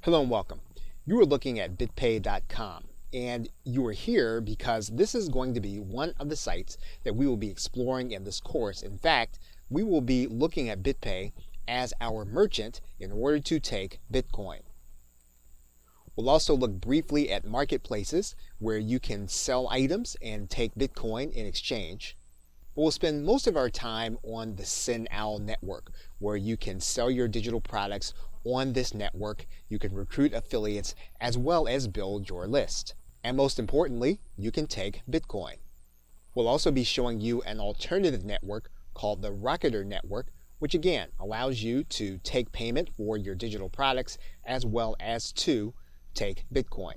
Hello and welcome. You are looking at bitpay.com, and you are here because this is going to be one of the sites that we will be exploring in this course. In fact, we will be looking at BitPay as our merchant in order to take Bitcoin. We'll also look briefly at marketplaces where you can sell items and take Bitcoin in exchange. But we'll spend most of our time on the SendOwl network, where you can sell your digital products on this network. You can recruit affiliates as well as build your list. And most importantly, you can take Bitcoin. We'll also be showing you an alternative network called the Rocketer network, which again allows you to take payment for your digital products as well as to take Bitcoin.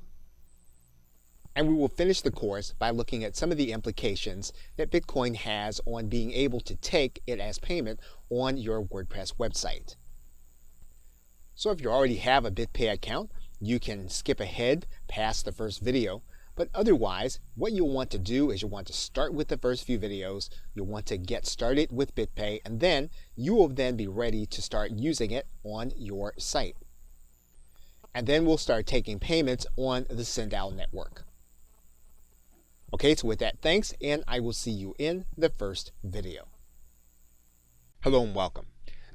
And we will finish the course by looking at some of the implications that Bitcoin has on being able to take it as payment on your WordPress website. So if you already have a BitPay account, you can skip ahead past the first video. But otherwise, what you'll want to do is you'll want to start with the first few videos. You'll want to get started with BitPay, and then you will then be ready to start using it on your site. And then we'll start taking payments on the SendOwl network. Okay, so with that, thanks, and I will see you in the first video. Hello and welcome.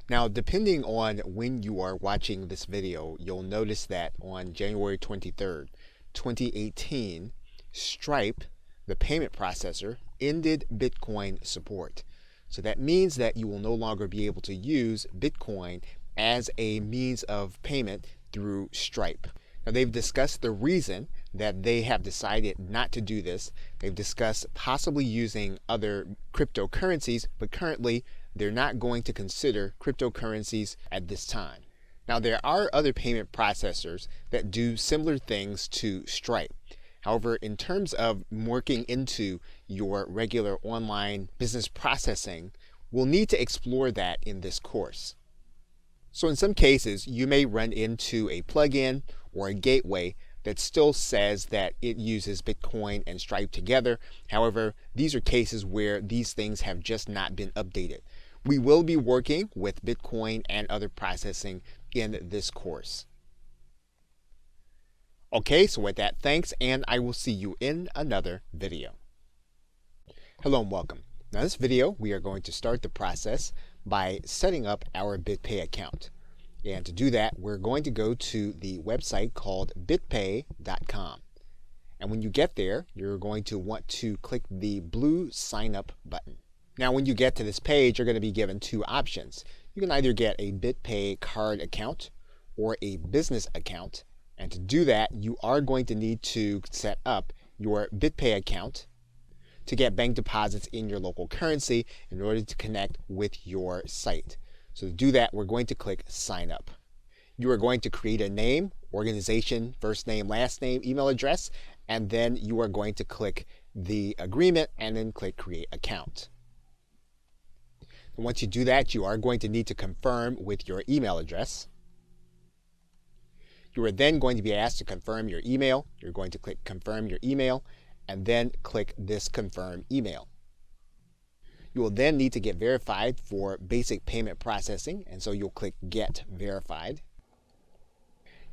Now, depending on when you are watching this video, you'll notice that on January 23rd, 2018, Stripe, the payment processor, ended Bitcoin support. So that means that you will no longer be able to use Bitcoin as a means of payment through Stripe. Now, they've discussed the reason that they have decided not to do this. They've discussed possibly using other cryptocurrencies, but currently they're not going to consider cryptocurrencies at this time. Now, there are other payment processors that do similar things to Stripe. However, in terms of working into your regular online business processing, we'll need to explore that in this course. So in some cases, you may run into a plugin or a gateway that still says that it uses Bitcoin and Stripe together. However, these are cases where these things have just not been updated. We will be working with Bitcoin and other processing in this course. Okay, so with that, thanks, and I will see you in another video. Hello and welcome. Now, in this video, we are going to start the process by setting up our BitPay account. And to do that, we're going to go to the website called bitpay.com. And when you get there, you're going to want to click the blue sign up button. Now, when you get to this page, you're going to be given two options. You can either get a BitPay card account or a business account. And to do that, you are going to need to set up your BitPay account to get bank deposits in your local currency in order to connect with your site. So to do that, we're going to click sign up. You are going to create a name, organization, first name, last name, email address, and then you are going to click the agreement and then click create account. And once you do that, you are going to need to confirm with your email address. You are then going to be asked to confirm your email. You're going to click confirm your email and then click this confirm email. You will then need to get verified for basic payment processing, and so you'll click Get Verified.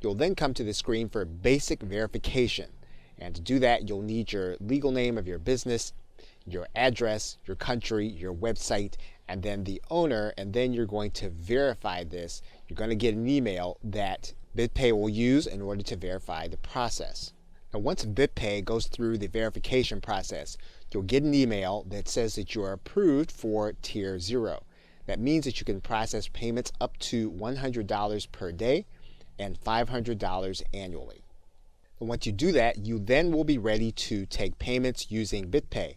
You'll then come to the screen for basic verification, and to do that, you'll need your legal name of your business, your address, your country, your website, and then the owner, and then you're going to verify this. You're going to get an email that BitPay will use in order to verify the process. Now, once BitPay goes through the verification process, you'll get an email that says that you are approved for Tier 0. That means that you can process payments up to $100 per day and $500 annually. And once you do that, you then will be ready to take payments using BitPay.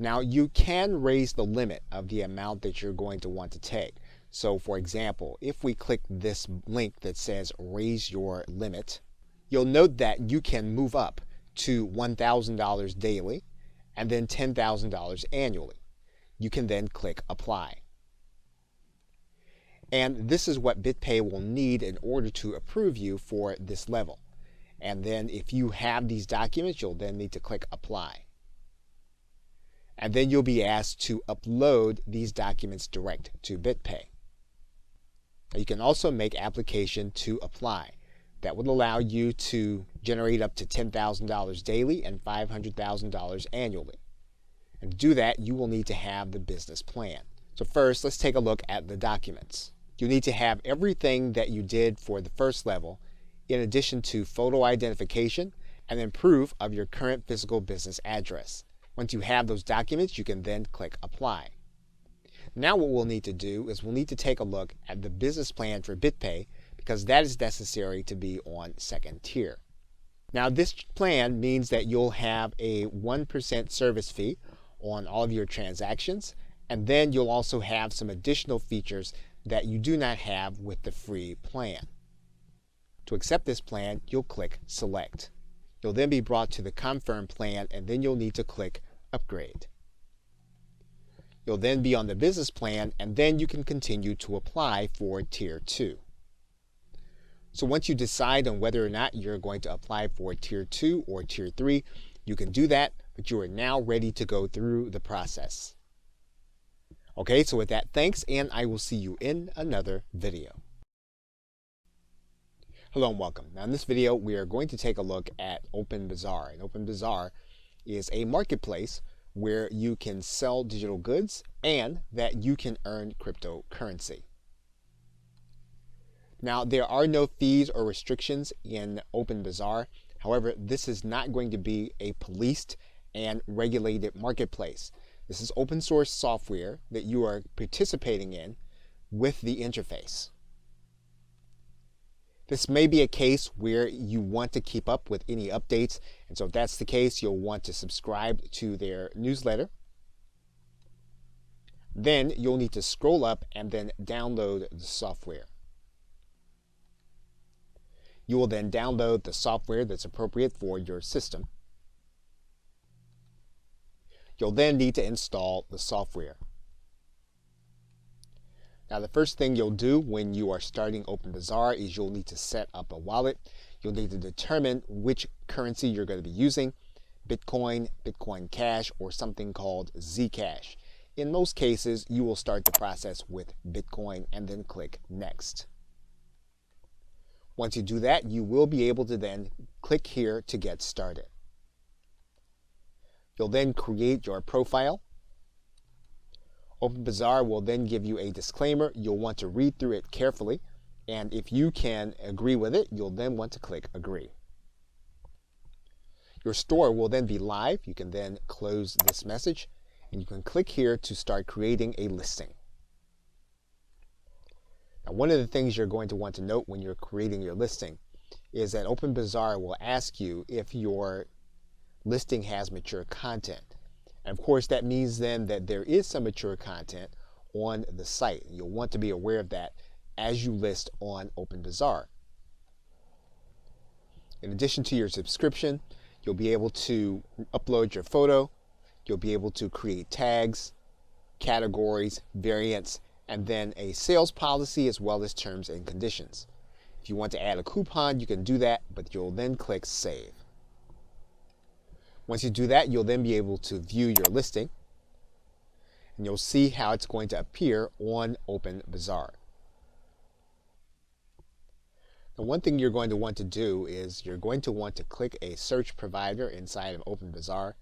Now, you can raise the limit of the amount that you're going to want to take. So, for example, if we click this link that says raise your limit, you'll note that you can move up to $1,000 daily and then $10,000 annually. You can then click apply. And this is what BitPay will need in order to approve you for this level. And then if you have these documents, you'll then need to click apply. And then you'll be asked to upload these documents direct to BitPay. Now, you can also make application to apply. that would allow you to generate up to $10,000 daily and $500,000 annually. And to do that, you will need to have the business plan. So first, let's take a look at the documents. You need to have everything that you did for the first level, in addition to photo identification and then proof of your current physical business address. Once you have those documents, you can then click Apply. Now what we'll need to do is we'll need to take a look at the business plan for BitPay, because that is necessary to be on second tier. Now this plan means that you'll have a 1% service fee on all of your transactions, and then you'll also have some additional features that you do not have with the free plan. To accept this plan, you'll click Select. You'll then be brought to the Confirm plan, and then you'll need to click Upgrade. You'll then be on the business plan, and then you can continue to apply for Tier 2. So once you decide on whether or not you're going to apply for Tier 2 or Tier 3, you can do that, but you are now ready to go through the process. Okay, so with that, thanks, and I will see you in another video. Hello and welcome. Now in this video, we are going to take a look at OpenBazaar. And OpenBazaar is a marketplace where you can sell digital goods and that you can earn cryptocurrency. Now there are no fees or restrictions in OpenBazaar. However, this is not going to be a policed and regulated marketplace. This is open source software that you are participating in with the interface. This may be a case where you want to keep up with any updates, and so if that's the case, you'll want to subscribe to their newsletter. Then you'll need to scroll up and then download the software. You will then download the software that's appropriate for your system. You'll then need to install the software. Now the first thing you'll do when you are starting OpenBazaar is you'll need to set up a wallet. You'll need to determine which currency you're going to be using, Bitcoin, Bitcoin Cash, or something called Zcash. In most cases, you will start the process with Bitcoin and then click Next. Once you do that, you will be able to then click here to get started. You'll then create your profile. OpenBazaar will then give you a disclaimer. You'll want to read through it carefully, and if you can agree with it, you'll then want to click Agree. Your store will then be live. You can then close this message, and you can click here to start creating a listing. Now, one of the things you're going to want to note when you're creating your listing is that OpenBazaar will ask you if your listing has mature content. And of course, that means then that there is some mature content on the site. You'll want to be aware of that as you list on OpenBazaar. In addition to your subscription, you'll be able to upload your photo. You'll be able to create tags, categories, variants, and then a sales policy as well as terms and conditions. If you want to add a coupon, you can do that, but you'll then click Save. Once you do that, you'll then be able to view your listing, and you'll see how it's going to appear on OpenBazaar. Now, one thing you're going to want to do is you're going to want to click a search provider inside of OpenBazaar,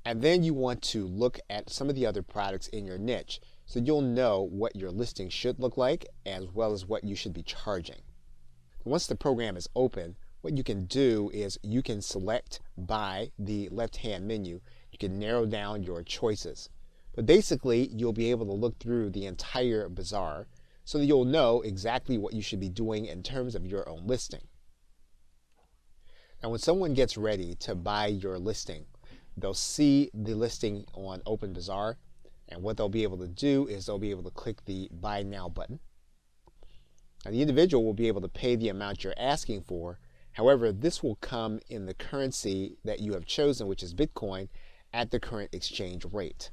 and then you want to look at some of the other products in your niche so you'll know what your listing should look like as well as what you should be charging. Once the program is open, what you can do is you can select by the left-hand menu. You can narrow down your choices. But basically, you'll be able to look through the entire bazaar so that you'll know exactly what you should be doing in terms of your own listing. Now, when someone gets ready to buy your listing, they'll see the listing on OpenBazaar, and what they'll be able to do is they'll be able to click the Buy Now button. Now, the individual will be able to pay the amount you're asking for. However, this will come in the currency that you have chosen, which is Bitcoin, at the current exchange rate.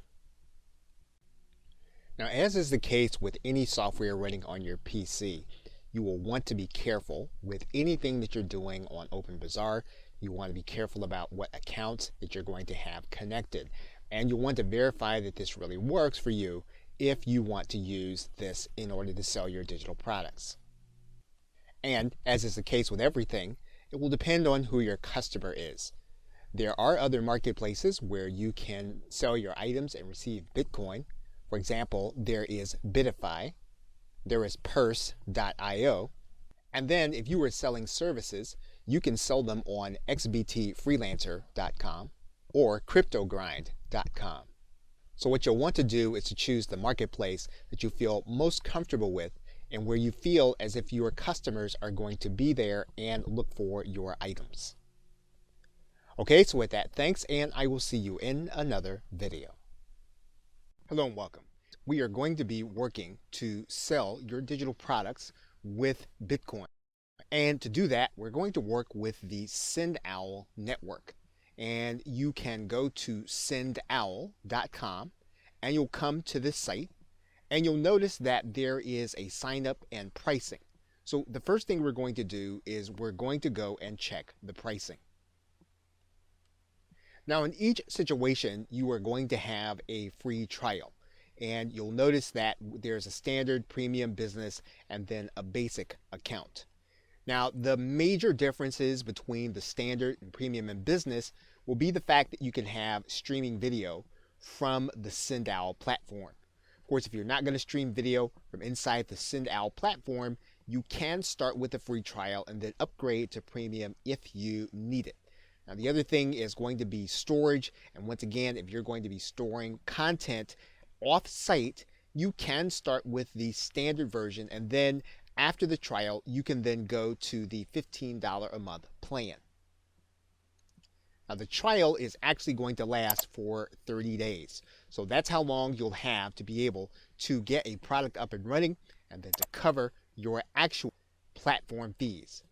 Now, as is the case with any software running on your PC, you will want to be careful with anything that you're doing on OpenBazaar. You want to be careful about what accounts that you're going to have connected. And you'll want to verify that this really works for you if you want to use this in order to sell your digital products. And as is the case with everything, it will depend on who your customer is. There are other marketplaces where you can sell your items and receive Bitcoin. For example, there is Bitify, there is Purse.io, and then if you were selling services, you can sell them on xbtfreelancer.com or cryptogrind.com. So what you'll want to do is to choose the marketplace that you feel most comfortable with and where you feel as if your customers are going to be there and look for your items. Okay, so with that, thanks, and I will see you in another video. Hello and welcome. We are going to be working to sell your digital products with Bitcoin. And to do that, we're going to work with the SendOwl network. And you can go to sendowl.com and you'll come to this site and you'll notice that there is a sign up and pricing. So the first thing we're going to do is we're going to go and check the pricing. Now in each situation, you are going to have a free trial. And you'll notice that there's a standard, premium, business, and then a basic account. Now, the major differences between the standard and premium and business will be the fact that you can have streaming video from the SendOwl platform. Of course, if you're not going to stream video from inside the SendOwl platform, you can start with a free trial and then upgrade to premium if you need it. Now, the other thing is going to be storage. And once again, if you're going to be storing content off-site, you can start with the standard version, and then after the trial, you can then go to the $15 a month plan. Now, the trial is actually going to last for 30 days. So that's how long you'll have to be able to get a product up and running and then to cover your actual platform fees.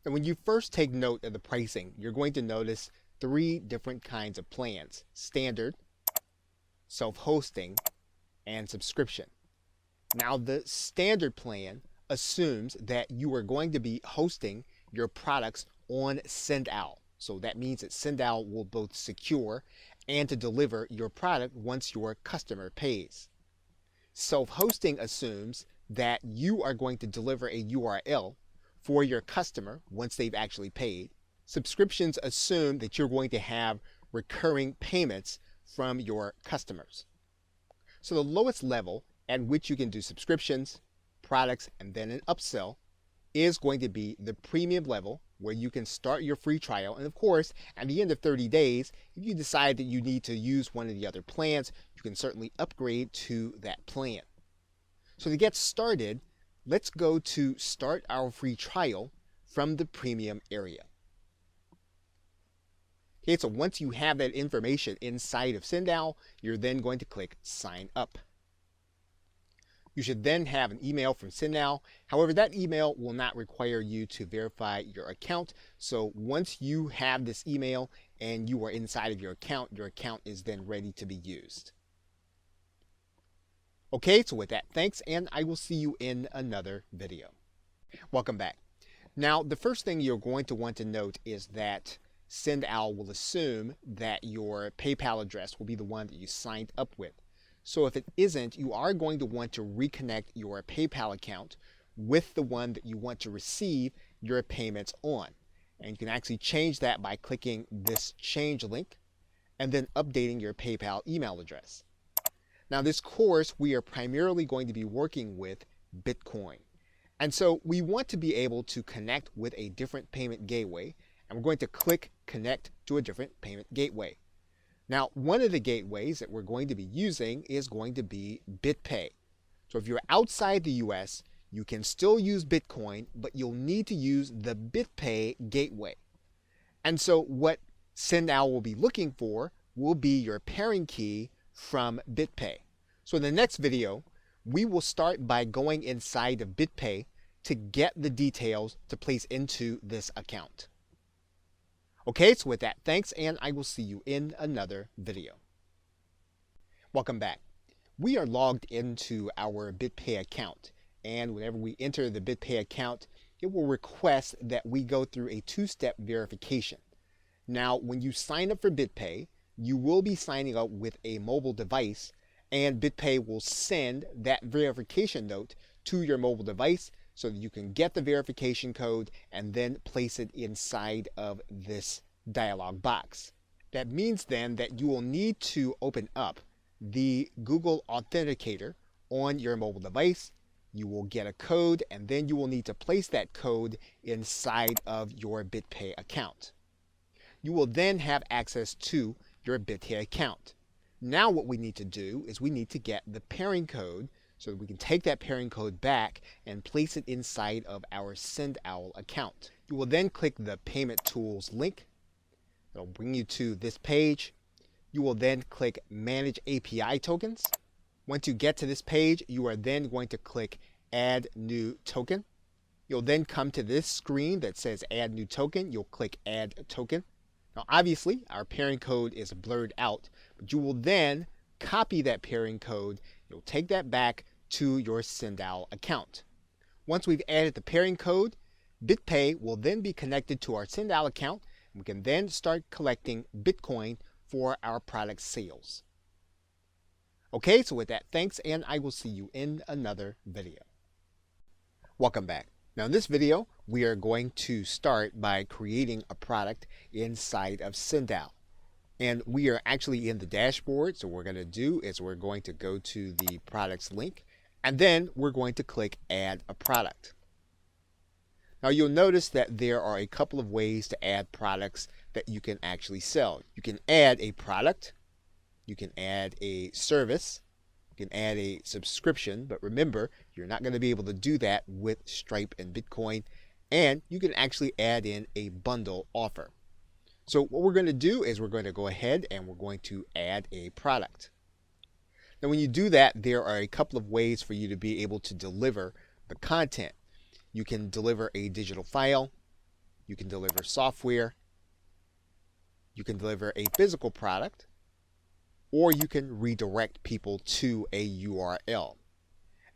And when you first take note of the pricing, you're going to notice 3 different kinds of plans: standard, self-hosting, and subscription. Now, the standard plan assumes that you are going to be hosting your products on SendOwl. So that means that SendOwl will both secure and to deliver your product once your customer pays. Self-hosting assumes that you are going to deliver a URL for your customer once they've actually paid. Subscriptions assume that you're going to have recurring payments from your customers. So the lowest level at which you can do subscriptions, products, and then an upsell is going to be the premium level, where you can start your free trial. And of course, at the end of 30 days, if you decide that you need to use one of the other plans, you can certainly upgrade to that plan. So to get started, let's go to start our free trial from the premium area. Okay, so once you have that information inside of SendOwl, you're then going to click Sign Up. You should then have an email from SendOwl. However, that email will not require you to verify your account. So once you have this email and you are inside of your account is then ready to be used. Okay, so with that, thanks, and I will see you in another video. Welcome back. Now, the first thing you're going to want to note is that SendOwl will assume that your PayPal address will be the one that you signed up with. So if it isn't, you are going to want to reconnect your PayPal account with the one that you want to receive your payments on. And you can actually change that by clicking this change link and then updating your PayPal email address. Now, this course, we are primarily going to be working with Bitcoin. And so we want to be able to connect with a different payment gateway, and we're going to click Connect to a different payment gateway. Now, one of the gateways that we're going to be using is going to be BitPay. So if you're outside the US, you can still use Bitcoin, but you'll need to use the BitPay gateway. And so what SendOwl will be looking for will be your pairing key from BitPay. So in the next video, we will start by going inside of BitPay to get the details to place into this account. Okay, so with that, thanks, and I will see you in another video. Welcome back. We are logged into our BitPay account, and whenever we enter the BitPay account, it will request that we go through a 2-step verification. Now, when you sign up for BitPay, you will be signing up with a mobile device, and BitPay will send that verification note to your mobile device so that you can get the verification code and then place it inside of this dialog box. That means then that you will need to open up the Google Authenticator on your mobile device. You will get a code, and then you will need to place that code inside of your BitPay account. You will then have access to your BitPay account. Now what we need to do is we need to get the pairing code so that we can take that pairing code back and place it inside of our SendOwl account. You will then click the Payment Tools link. It'll bring you to this page. You will then click Manage API Tokens. Once you get to this page, you are then going to click Add New Token. You'll then come to this screen that says Add New Token. You'll click Add Token. Now obviously our pairing code is blurred out, but you will then copy that pairing code. You'll take that back to your SendOwl account. Once we've added the pairing code, BitPay will then be connected to our SendOwl account, and we can then start collecting Bitcoin for our product sales. Okay, so with that, thanks, and I will see you in another video. Welcome back. Now in this video, we are going to start by creating a product inside of SendOwl. And we are actually in the dashboard, so what we're going to do is we're going to go to the products link, and then we're going to click Add a Product. Now you'll notice that there are a couple of ways to add products that you can actually sell. You can add a product, you can add a service, you can add a subscription, but remember, you're not going to be able to do that with Stripe and Bitcoin, and you can actually add in a bundle offer. So what we're going to do is we're going to go ahead and we're going to add a product. Now when you do that, there are a couple of ways for you to be able to deliver the content. You can deliver a digital file, you can deliver software, you can deliver a physical product, or you can redirect people to a URL.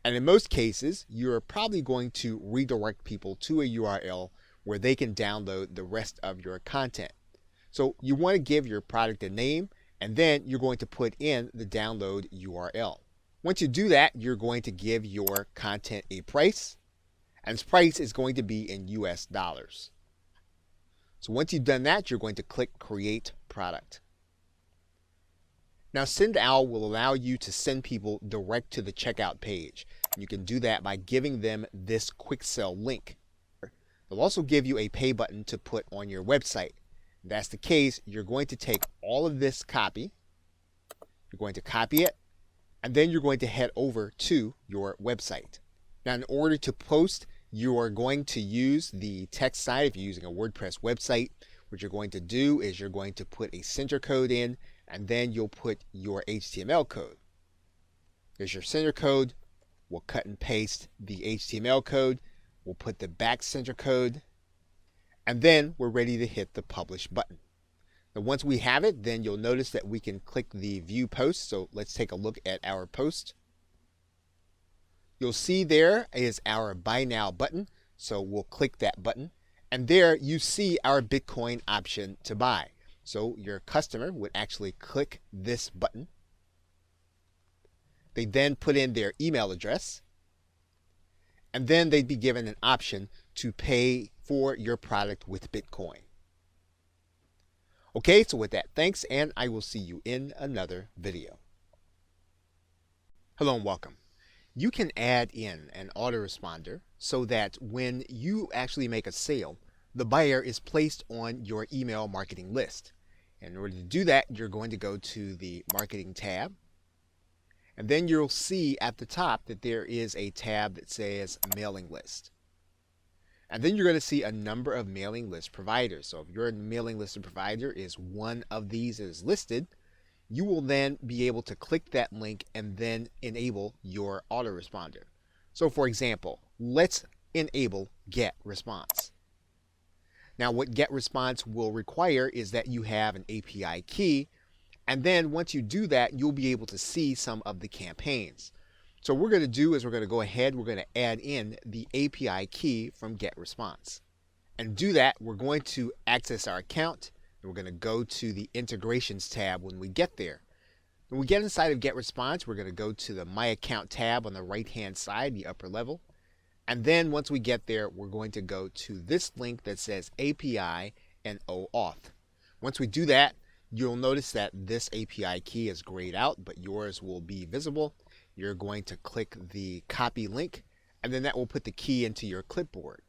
And in most cases, you're probably going to redirect people to a URL where they can download the rest of your content. So you want to give your product a name, and then you're going to put in the download URL. Once you do that, you're going to give your content a price, and this price is going to be in US dollars. So once you've done that, you're going to click Create Product. Now SendOwl will allow you to send people direct to the checkout page. You can do that by giving them this quick sell link. They'll also give you a pay button to put on your website. If that's the case, you're going to take all of this copy, you're going to copy it, and then you're going to head over to your website. Now in order to post, you are going to use the text side. If you're using a WordPress website, what you're going to do is you're going to put a center code in, and then you'll put your HTML code. There's your center code. We'll cut and paste the HTML code. We'll put the back center code, and then we're ready to hit the publish button. Now once we have it, then you'll notice that we can click the view post. So let's take a look at our post. You'll see there is our buy now button. So we'll click that button, and there you see our Bitcoin option to buy. So your customer would actually click this button. They then put in their email address, and then they'd be given an option to pay for your product with Bitcoin. Okay, so with that, thanks, and I will see you in another video. Hello and welcome. You can add in an autoresponder so that when you actually make a sale, the buyer is placed on your email marketing list. In order to do that, you're going to go to the Marketing tab, and then you'll see at the top that there is a tab that says Mailing List. And then you're going to see a number of mailing list providers. So if your mailing list provider is one of these that is listed, you will then be able to click that link and then enable your autoresponder. So for example, let's enable GetResponse. Now what GetResponse will require is that you have an API key, and then once you do that, you'll be able to see some of the campaigns. So what we're going to do is we're going to go ahead, we're going to add in the API key from GetResponse. And to do that, we're going to access our account, and we're going to go to the Integrations tab when we get there. When we get inside of GetResponse, we're going to go to the My Account tab on the right-hand side, the upper level. And then once we get there, we're going to go to this link that says API and OAuth. Once we do that, you'll notice that this API key is grayed out, but yours will be visible. You're going to click the copy link, and then that will put the key into your clipboard.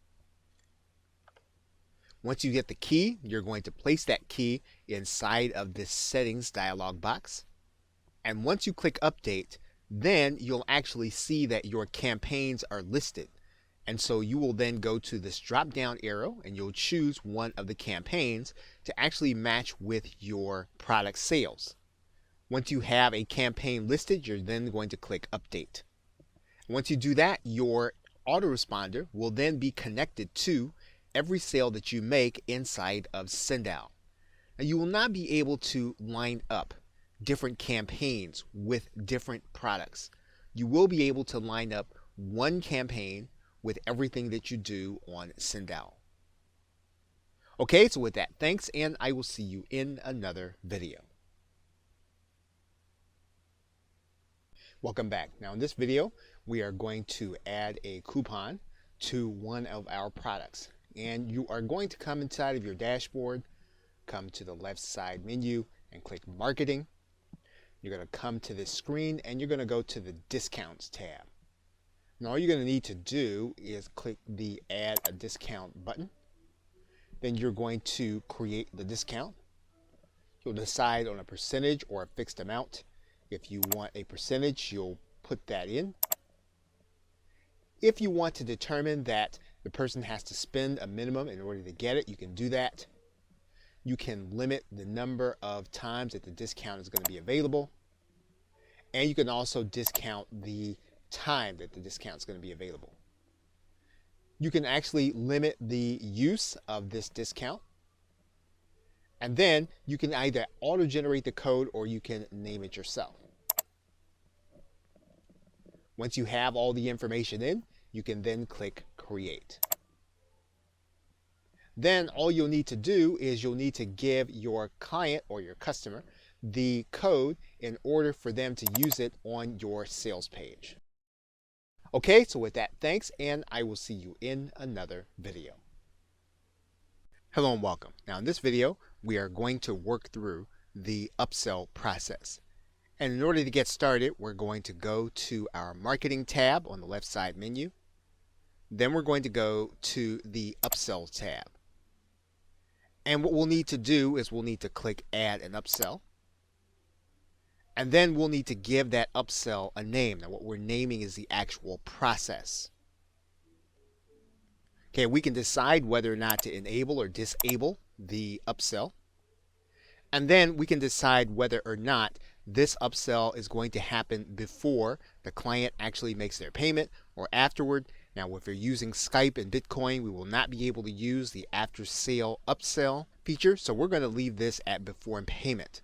Once you get the key, you're going to place that key inside of this settings dialog box. And once you click update, then you'll actually see that your campaigns are listed. And so you will then go to this drop down arrow and you'll choose one of the campaigns to actually match with your product sales. Once you have a campaign listed, you're then going to click update. Once you do that, your autoresponder will then be connected to every sale that you make inside of Sendout. Now you will not be able to line up different campaigns with different products. You will be able to line up one campaign with everything that you do on Sendout. Okay, so with that, thanks, and I will see you in another video. Welcome back. Now in this video, we are going to add a coupon to one of our products. And you are going to come inside of your dashboard, come to the left side menu and click Marketing. You're going to come to this screen and you're going to go to the Discounts tab. Now all you're going to need to do is click the Add a Discount button. Then you're going to create the discount. You'll decide on a percentage or a fixed amount. If you want a percentage, you'll put that in. If you want to determine that the person has to spend a minimum in order to get it, you can do that. You can limit the number of times that the discount is going to be available. And you can also discount the time that the discount is going to be available. You can actually limit the use of this discount. And then you can either auto-generate the code or you can name it yourself. Once you have all the information in, you can then click Create. Then all you'll need to do is you'll need to give your client or your customer the code in order for them to use it on your sales page. Okay, so with that, thanks, and I will see you in another video. Hello and welcome. Now in this video, we are going to work through the upsell process. And in order to get started, we're going to go to our Marketing tab on the left side menu. Then we're going to go to the Upsell tab. And what we'll need to do is we'll need to click Add an Upsell. And then we'll need to give that upsell a name. Now what we're naming is the actual process. Okay, we can decide whether or not to enable or disable the upsell. And then we can decide whether or not this upsell is going to happen before the client actually makes their payment or afterward. Now, if you're using Skype and Bitcoin, we will not be able to use the after sale upsell feature. So we're going to leave this at before payment.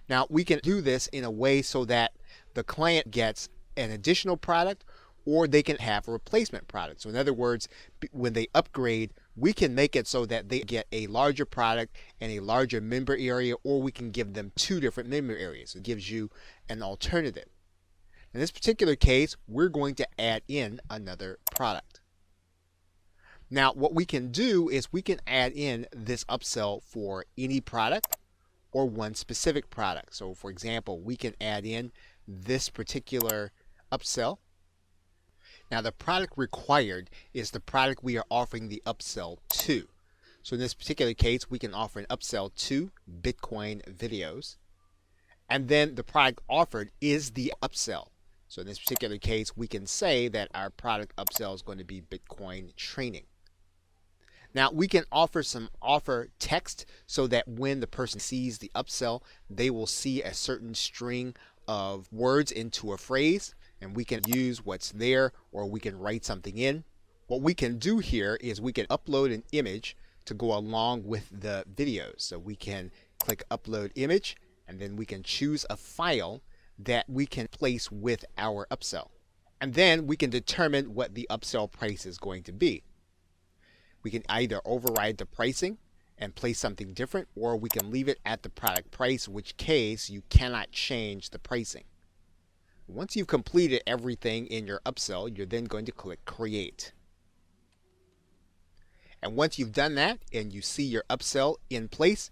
Now, we can do this in a way so that the client gets an additional product or they can have a replacement product. So in other words, when they upgrade, we can make it so that they get a larger product and a larger member area, or we can give them two different member areas. It gives you an alternative. In this particular case, we're going to add in another product. Now, what we can do is we can add in this upsell for any product or one specific product. So for example, we can add in this particular upsell. Now the product required is the product we are offering the upsell to. So in this particular case, we can offer an upsell to Bitcoin videos. And then the product offered is the upsell. So in this particular case, we can say that our product upsell is going to be Bitcoin training. Now we can offer some offer text so that when the person sees the upsell, they will see a certain string of words into a phrase, and we can use what's there or we can write something in. What we can do here is we can upload an image to go along with the videos. So we can click Upload Image, and then we can choose a file that we can place with our upsell. And then we can determine what the upsell price is going to be. We can either override the pricing and place something different, or we can leave it at the product price, in which case you cannot change the pricing. Once you've completed everything in your upsell, you're then going to click Create. And once you've done that and you see your upsell in place,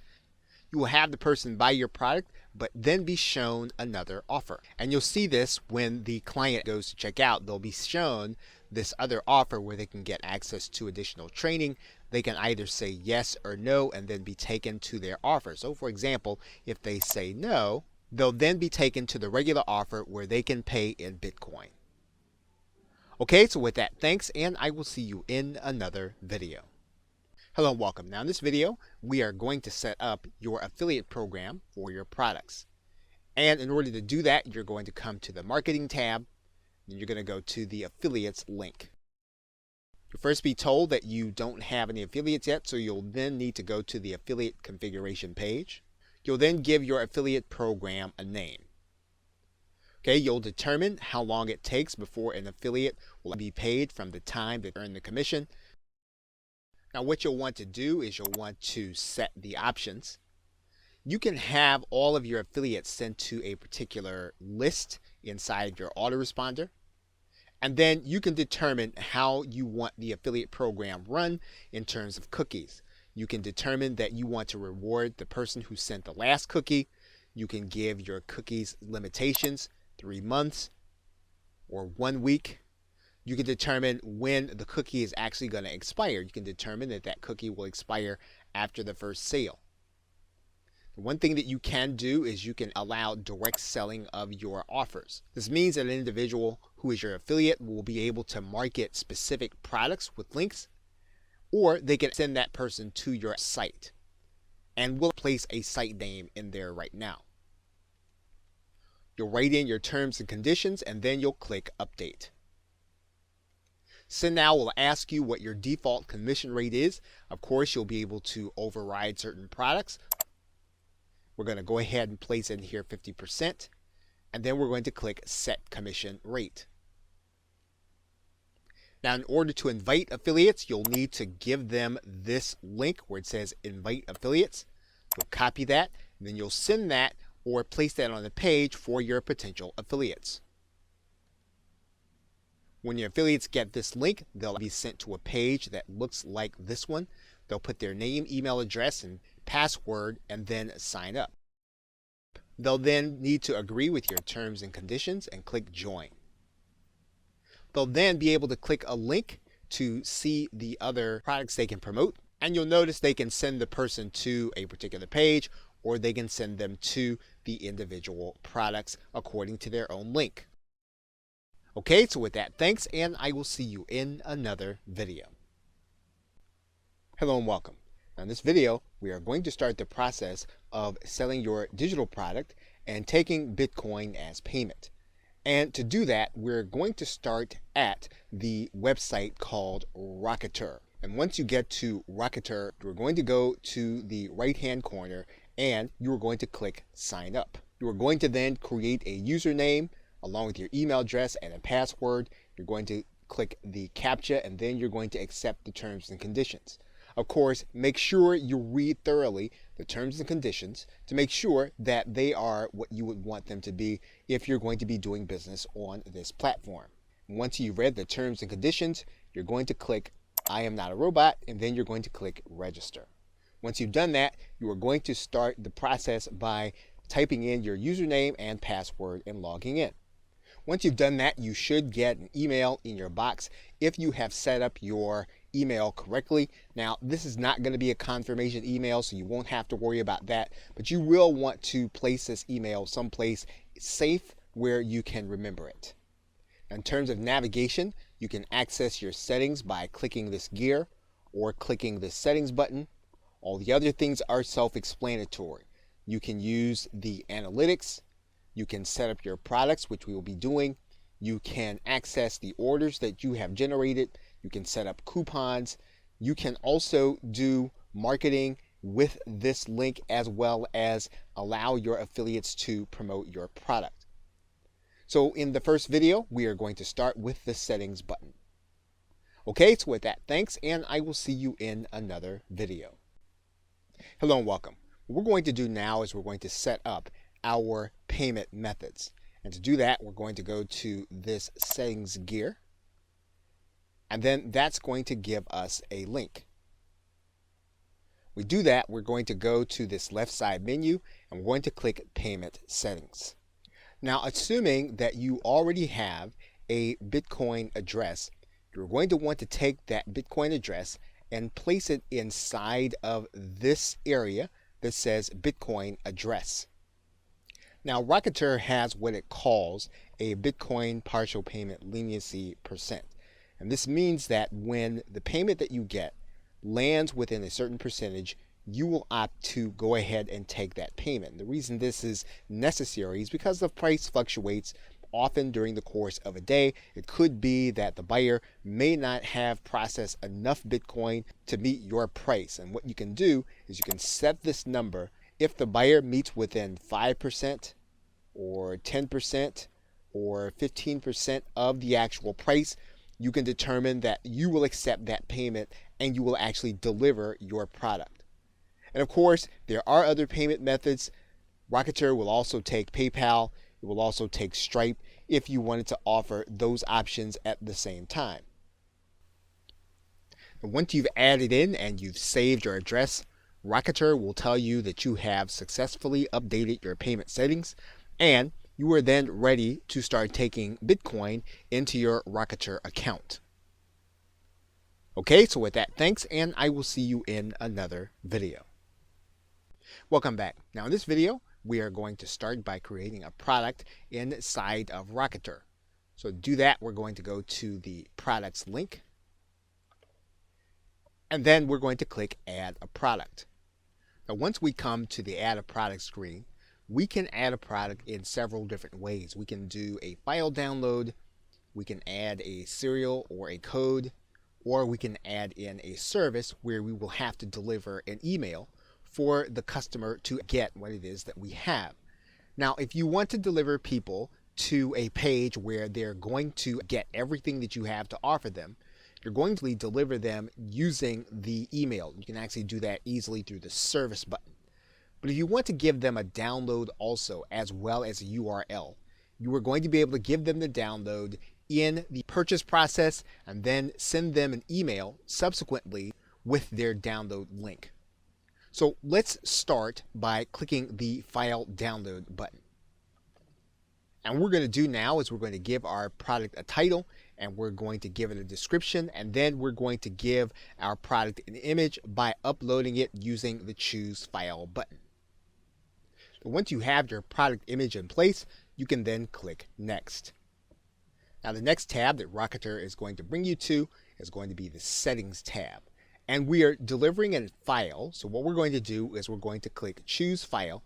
you will have the person buy your product, but then be shown another offer. And you'll see this when the client goes to check out. They'll be shown this other offer where they can get access to additional training. They can either say yes or no and then be taken to their offer. So for example, if they say no, they'll then be taken to the regular offer where they can pay in Bitcoin. Okay, so with that, thanks, and I will see you in another video. Hello and welcome. Now in this video, we are going to set up your affiliate program for your products. And in order to do that, you're going to come to the Marketing tab, and you're going to go to the Affiliates link. You'll first be told that you don't have any affiliates yet, so you'll then need to go to the affiliate configuration page. You'll then give your affiliate program a name. Okay, you'll determine how long it takes before an affiliate will be paid from the time they earn the commission. Now what you'll want to do is you'll want to set the options. You can have all of your affiliates sent to a particular list inside your autoresponder. And then you can determine how you want the affiliate program run in terms of cookies. You can determine that you want to reward the person who sent the last cookie. You can give your cookies limitations, 3 months or 1 week. You can determine when the cookie is actually going to expire. You can determine that that cookie will expire after the first sale. One thing that you can do is you can allow direct selling of your offers. This means that an individual who is your affiliate will be able to market specific products with links, or they can send that person to your site. And we'll place a site name in there right now. You'll write in your terms and conditions, and then you'll click Update. Send Now will ask you what your default commission rate is. Of course, you'll be able to override certain products. We're going to go ahead and place in here 50%, and then we're going to click Set Commission Rate. Now, in order to invite affiliates, you'll need to give them this link where it says Invite Affiliates. You'll copy that, and then you'll send that or place that on the page for your potential affiliates. When your affiliates get this link, they'll be sent to a page that looks like this one. They'll put their name, email address, and password, and then sign up. They'll then need to agree with your terms and conditions and click Join. They'll then be able to click a link to see the other products they can promote, and you'll notice they can send the person to a particular page, or they can send them to the individual products according to their own link. Okay, so with that, thanks, and I will see you in another video. Hello and welcome. Now in this video, we are going to start the process of selling your digital product and taking Bitcoin as payment. And to do that, we're going to start at the website called Rocketer. And once you get to Rocketer, you're going to go to the right-hand corner and you're going to click Sign Up. You are going to then create a username along with your email address and a password. You're going to click the CAPTCHA, and then you're going to accept the terms and conditions. Of course, make sure you read thoroughly the terms and conditions to make sure that they are what you would want them to be if you're going to be doing business on this platform. Once you've read the terms and conditions, you're going to click I am not a robot, and then you're going to click Register. Once you've done that, you are going to start the process by typing in your username and password and logging in. Once you've done that, you should get an email in your box if you have set up your email correctly. Now, this is not going to be a confirmation email, so you won't have to worry about that, but you will want to place this email someplace safe where you can remember it. In terms of navigation, you can access your settings by clicking this gear or clicking the settings button. All the other things are self-explanatory. You can use the analytics. You can set up your products, which we will be doing. You can access the orders that you have generated. You can set up coupons. You can also do marketing with this link, as well as allow your affiliates to promote your product. So in the first video, we are going to start with the settings button. Okay, so with that, thanks, and I will see you in another video. Hello and welcome. What we're going to do now is we're going to set up our payment methods. And to do that, we're going to go to this settings gear. And then that's going to give us a link. We do that, we're going to go to this left side menu and we're going to click Payment Settings. Now, assuming that you already have a Bitcoin address, you're going to want to take that Bitcoin address and place it inside of this area that says Bitcoin address. Now, Rocketer has what it calls a Bitcoin partial payment leniency percent. And this means that when the payment that you get lands within a certain percentage, you will opt to go ahead and take that payment. The reason this is necessary is because the price fluctuates often during the course of a day. It could be that the buyer may not have processed enough Bitcoin to meet your price. And what you can do is you can set this number. If the buyer meets within 5% or 10% or 15% of the actual price, you can determine that you will accept that payment and you will actually deliver your product. And of course, there are other payment methods. Rocketer will also take PayPal. It will also take Stripe if you wanted to offer those options at the same time. And once you've added in and you've saved your address, Rocketer will tell you that you have successfully updated your payment settings and you are then ready to start taking Bitcoin into your Rocketer account. Okay, so with that, thanks, and I will see you in another video. Welcome back. Now in this video, we are going to start by creating a product inside of Rocketer. So to do that, we're going to go to the products link, and then we're going to click Add a Product. Now once we come to the Add a Product screen, we can add a product in several different ways. We can do a file download, we can add a serial or a code, or we can add in a service where we will have to deliver an email for the customer to get what it is that we have. Now, if you want to deliver people to a page where they're going to get everything that you have to offer them, you're going to deliver them using the email. You can actually do that easily through the service button. But if you want to give them a download also, as well as a URL, you are going to be able to give them the download in the purchase process and then send them an email subsequently with their download link. So let's start by clicking the file download button. And what we're going to do now is we're going to give our product a title and we're going to give it a description, and then we're going to give our product an image by uploading it using the Choose File button. Once you have your product image in place, you can then click Next. Now the next tab that Rocketer is going to bring you to is going to be the Settings tab. And we are delivering a file, so what we're going to do is we're going to click Choose File,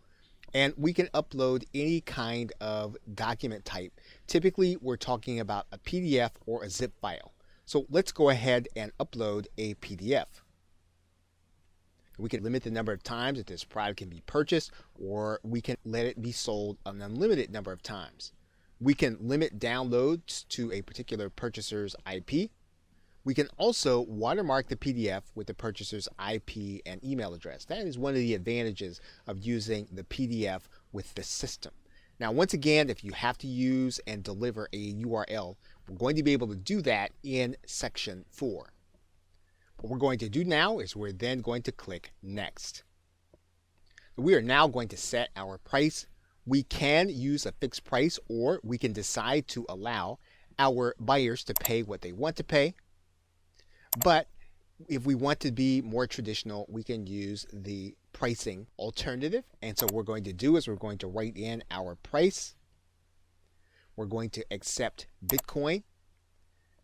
and we can upload any kind of document type. Typically, we're talking about a PDF or a zip file. So let's go ahead and upload a PDF. We can limit the number of times that this product can be purchased, or we can let it be sold an unlimited number of times. We can limit downloads to a particular purchaser's IP. We can also watermark the PDF with the purchaser's IP and email address. That is one of the advantages of using the PDF with the system. Now, once again, if you have to use and deliver a URL, we're going to be able to do that in section 4. What we're going to do now is we're then going to click Next. We are now going to set our price. We can use a fixed price, or we can decide to allow our buyers to pay what they want to pay. But if we want to be more traditional, we can use the pricing alternative. And so what we're going to do is we're going to write in our price. We're going to accept Bitcoin.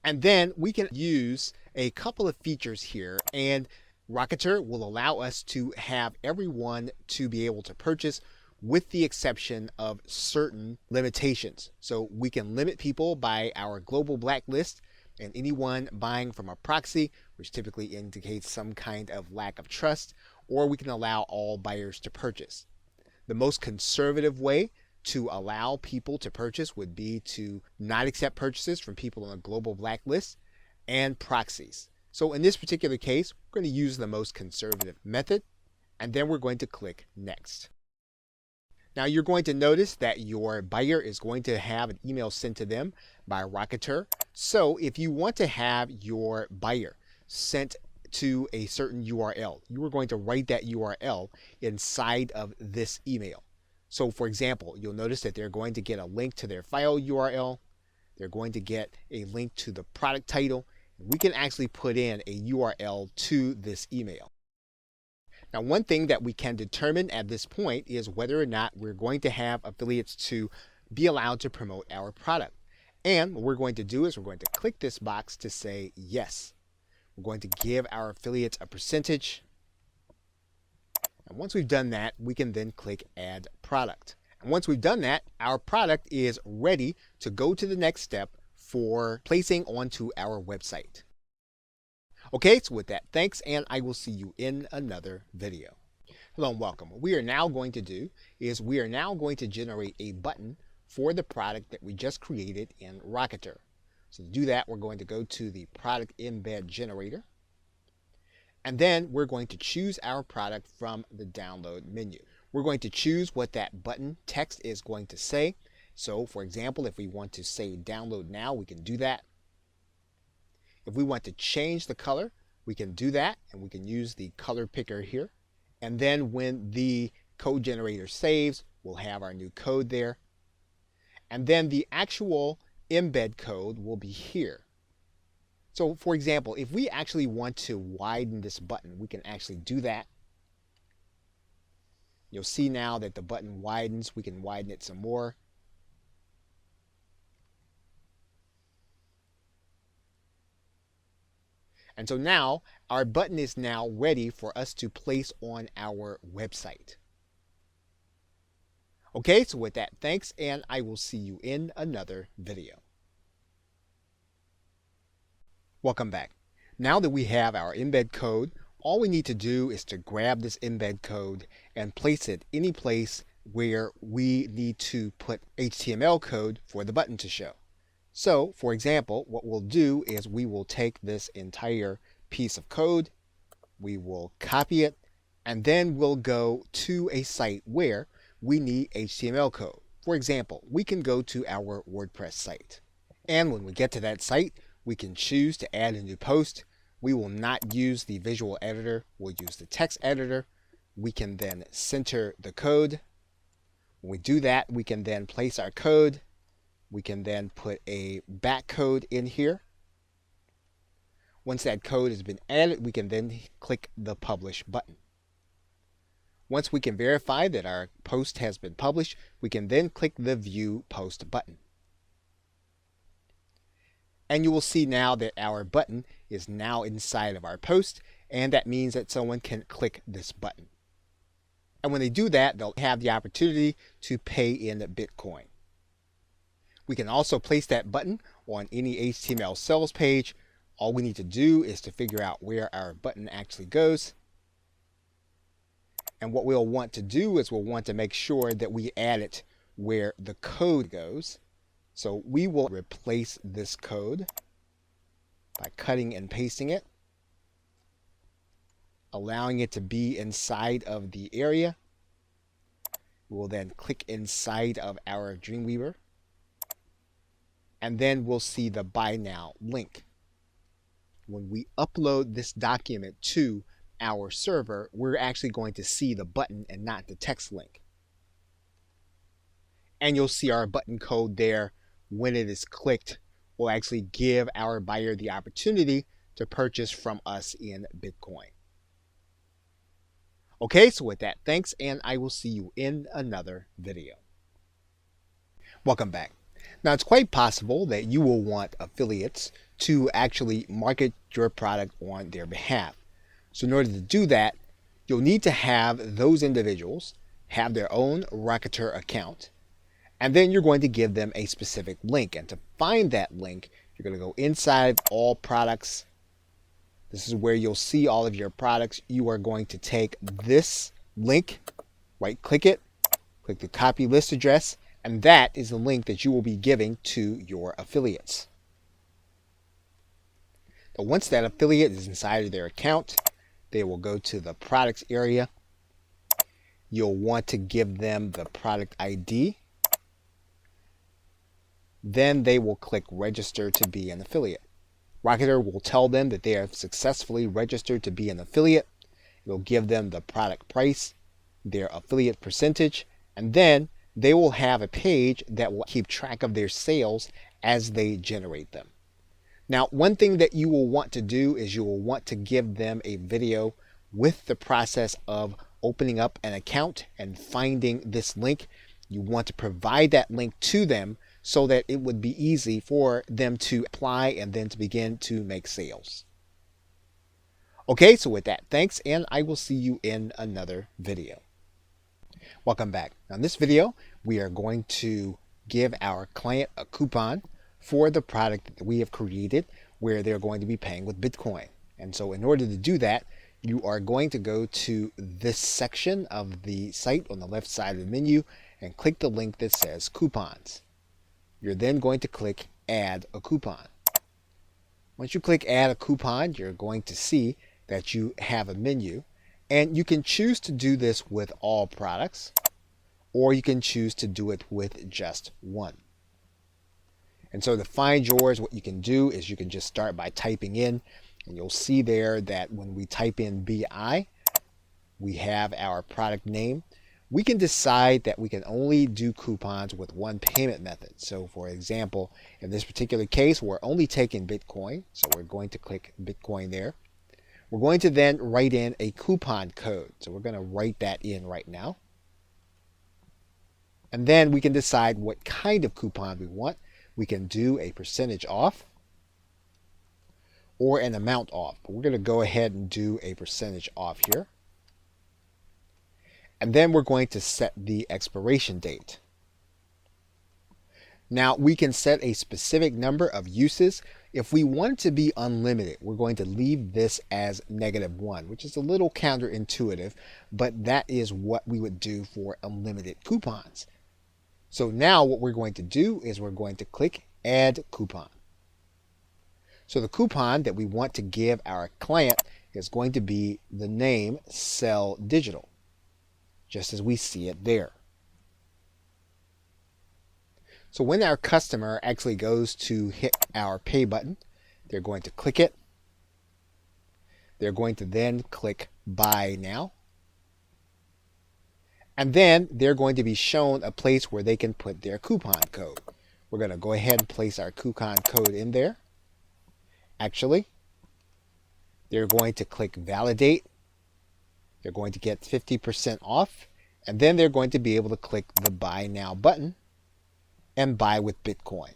And then we can use a couple of features here, and Rocketer will allow us to have everyone to be able to purchase with the exception of certain limitations. So we can limit people by our global blacklist and anyone buying from a proxy, which typically indicates some kind of lack of trust, or we can allow all buyers to purchase. The most conservative way to allow people to purchase would be to not accept purchases from people on a global blacklist and proxies. So in this particular case, we're going to use the most conservative method, and then we're going to click Next. Now you're going to notice that your buyer is going to have an email sent to them by Rocketer. So if you want to have your buyer sent to a certain URL, you are going to write that URL inside of this email. So for example, you'll notice that they're going to get a link to their file URL. They're going to get a link to the product title. We can actually put in a URL to this email. Now, one thing that we can determine at this point is whether or not we're going to have affiliates to be allowed to promote our product. And what we're going to do is we're going to click this box to say yes. We're going to give our affiliates a percentage. And once we've done that, we can then click Add Product. And once we've done that, our product is ready to go to the next step for placing onto our website. Okay, so with that, thanks, and I will see you in another video. Hello and welcome. What we are now going to do is we are now going to generate a button for the product that we just created in Rocketer. So to do that, we're going to go to the product embed generator, and then we're going to choose our product from the download menu. We're going to choose what that button text is going to say. So for example, if we want to say download now, we can do that. If we want to change the color, we can do that, and we can use the color picker here. And then when the code generator saves, we'll have our new code there. And then the actual embed code will be here. So for example, if we actually want to widen this button, we can actually do that. You'll see now that the button widens. We can widen it some more. And so now our button is now ready for us to place on our website. Okay, so with that, thanks, and I will see you in another video. Welcome back. Now that we have our embed code, all we need to do is to grab this embed code and place it any place where we need to put HTML code for the button to show. So, for example, what we'll do is we will take this entire piece of code, we will copy it, and then we'll go to a site where we need HTML code. For example, we can go to our WordPress site. And when we get to that site, we can choose to add a new post. We will not use the visual editor, we'll use the text editor. We can then center the code. When we do that, we can then place our code. We can then put a back code in here. Once that code has been added, we can then click the Publish button. Once we can verify that our post has been published, we can then click the View Post button. And you will see now that our button is now inside of our post, and that means that someone can click this button. And when they do that, they'll have the opportunity to pay in Bitcoin. We can also place that button on any HTML sales page. All we need to do is to figure out where our button actually goes. And what we'll want to do is we'll want to make sure that we add it where the code goes. So we will replace this code by cutting and pasting it, allowing it to be inside of the area. We'll then click inside of our Dreamweaver. And then we'll see the Buy Now link. When we upload this document to our server, we're actually going to see the button and not the text link. And you'll see our button code there. When it is clicked, will actually give our buyer the opportunity to purchase from us in Bitcoin. Okay, so with that, thanks, and I will see you in another video. Welcome back. Now, it's quite possible that you will want affiliates to actually market your product on their behalf. So in order to do that, you'll need to have those individuals have their own Rocketer account, and then you're going to give them a specific link. And to find that link, you're going to go inside All Products. This is where you'll see all of your products. You are going to take this link, right-click it, click the copy list address, and that is the link that you will be giving to your affiliates. But once that affiliate is inside of their account, they will go to the products area. you'll want to give them the product ID. Then they will click register to be an affiliate. Rocketer will tell them that they have successfully registered to be an affiliate. It'll give them the product price, their affiliate percentage, and then they will have a page that will keep track of their sales as they generate them. Now, one thing that you will want to do is you will want to give them a video with the process of opening up an account and finding this link. You want to provide that link to them so that it would be easy for them to apply and then to begin to make sales. Okay, so with that, thanks, and I will see you in another video. Welcome back. Now in this video, we are going to give our client a coupon for the product that we have created where they're going to be paying with Bitcoin. And so in order to do that, you are going to go to this section of the site on the left side of the menu and click the link that says coupons. You're then going to click add a coupon. Once you click add a coupon, you're going to see that you have a menu, and you can choose to do this with all products, or you can choose to do it with just one. And so to find yours, what you can do is you can just start by typing in, and you'll see there that when we type in BI, we have our product name. We can decide that we can only do coupons with one payment method. So for example, in this particular case, we're only taking Bitcoin. So we're going to click Bitcoin there. We're going to then write in a coupon code. So we're going to write that in right now. And then we can decide what kind of coupon we want. We can do a percentage off or an amount off. But we're going to go ahead and do a percentage off here. And then we're going to set the expiration date. Now we can set a specific number of uses. If we want to be unlimited, we're going to leave this as -1, which is a little counterintuitive, but that is what we would do for unlimited coupons. So now what we're going to do is we're going to click add coupon. So the coupon that we want to give our client is going to be the name Sell Digital, just as we see it there. So when our customer actually goes to hit our pay button, they're going to click it. They're going to then click buy now. And then they're going to be shown a place where they can put their coupon code. We're going to go ahead and place our coupon code in there. Actually, they're going to click validate. They're going to get 50% off, and then they're going to be able to click the buy now button and buy with Bitcoin.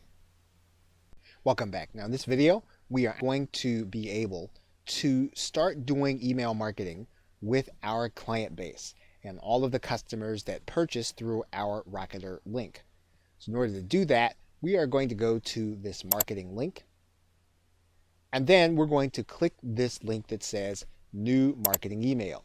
Welcome back. Now in this video, we are going to be able to start doing email marketing with our client base and all of the customers that purchase through our Rocketer link. So in order to do that, we are going to go to this marketing link, and then we're going to click this link that says new marketing email.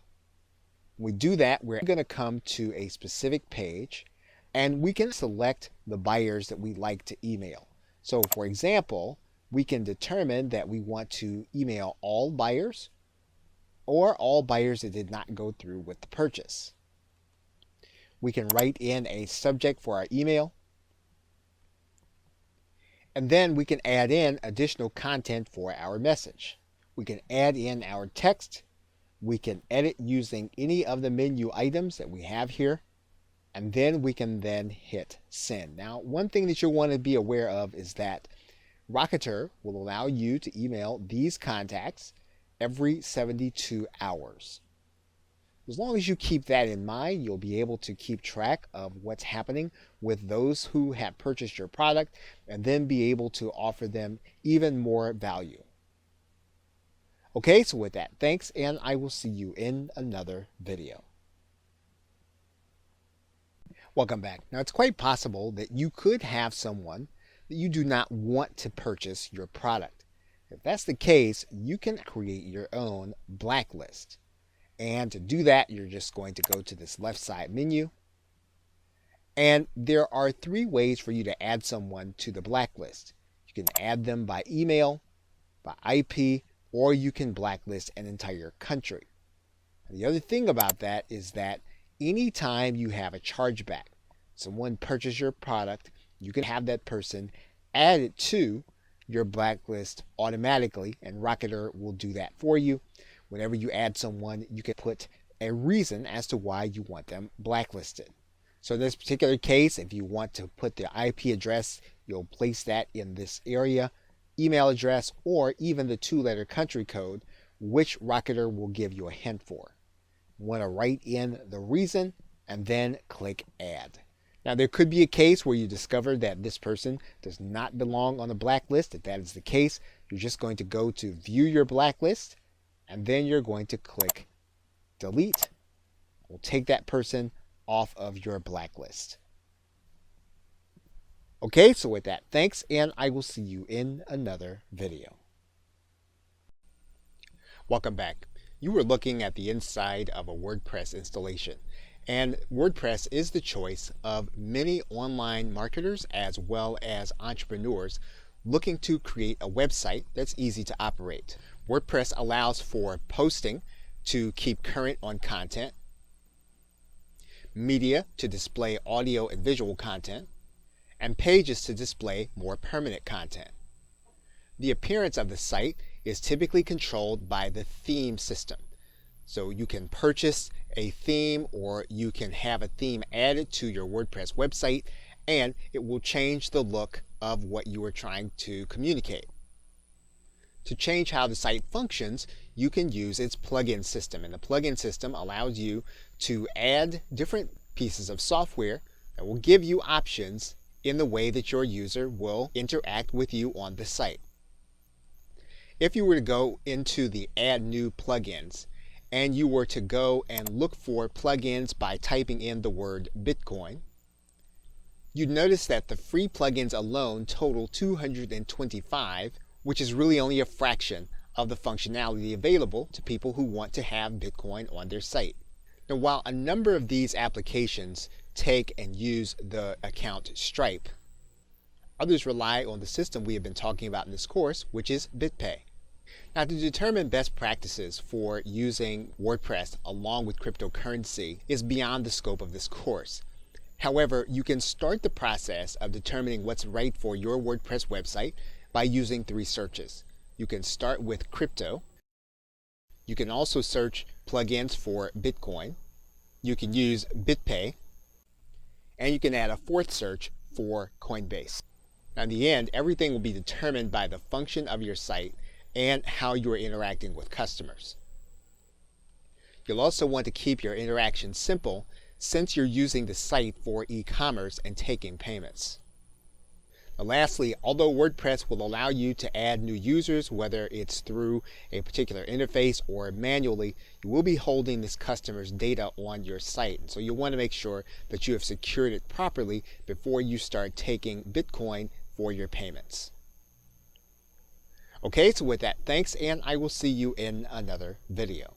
When we do that, we're going to come to a specific page, and we can select the buyers that we like to email. So for example, we can determine that we want to email all buyers or all buyers that did not go through with the purchase. We can write in a subject for our email, and then we can add in additional content for our message. We can add in our text. We can edit using any of the menu items that we have here, and then we can then hit send. Now, one thing that you'll want to be aware of is that Rocketer will allow you to email these contacts every 72 hours. As long as you keep that in mind, you'll be able to keep track of what's happening with those who have purchased your product and then be able to offer them even more value. Okay, so with that, thanks, and I will see you in another video. Welcome back. Now, it's quite possible that you could have someone that you do not want to purchase your product. If that's the case, you can create your own blacklist. And to do that, you're just going to go to this left side menu. And there are 3 ways for you to add someone to the blacklist. You can add them by email, by IP, or you can blacklist an entire country. And the other thing about that is that anytime you have a chargeback, someone purchased your product, you can have that person added to your blacklist automatically, and Rocketer will do that for you. Whenever you add someone, you can put a reason as to why you want them blacklisted. So in this particular case, if you want to put the IP address, you'll place that in this area, email address, or even the 2-letter country code, which Rocketer will give you a hint for. You want to write in the reason and then click add. Now, there could be a case where you discover that this person does not belong on the blacklist. If that is the case, you're just going to go to view your blacklist, and then you're going to click delete. We'll take that person off of your blacklist. Okay, so with that, thanks, and I will see you in another video. Welcome back. You were looking at the inside of a WordPress installation. And WordPress is the choice of many online marketers as well as entrepreneurs looking to create a website that's easy to operate. WordPress allows for posting to keep current on content, media to display audio and visual content, and pages to display more permanent content. The appearance of the site is typically controlled by the theme system. So you can purchase a theme, or you can have a theme added to your WordPress website, and it will change the look of what you are trying to communicate. To change how the site functions, you can use its plugin system, and the plugin system allows you to add different pieces of software that will give you options in the way that your user will interact with you on the site. If you were to go into the Add New Plugins, and you were to go and look for plugins by typing in the word Bitcoin, you'd notice that the free plugins alone total 225, which is really only a fraction of the functionality available to people who want to have Bitcoin on their site. Now, while a number of these applications take and use the account Stripe, others rely on the system we have been talking about in this course, which is BitPay. Now, to determine best practices for using WordPress along with cryptocurrency is beyond the scope of this course. However, you can start the process of determining what's right for your WordPress website by using 3 searches. You can start with crypto. You can also search plugins for Bitcoin. You can use BitPay. And you can add a 4th search for Coinbase. Now, in the end, everything will be determined by the function of your site and how you are interacting with customers. You'll also want to keep your interaction simple since you're using the site for e-commerce and taking payments. Now, lastly, although WordPress will allow you to add new users, whether it's through a particular interface or manually, you will be holding this customer's data on your site. And so you'll want to make sure that you have secured it properly before you start taking Bitcoin for your payments. Okay, so with that, thanks, and I will see you in another video.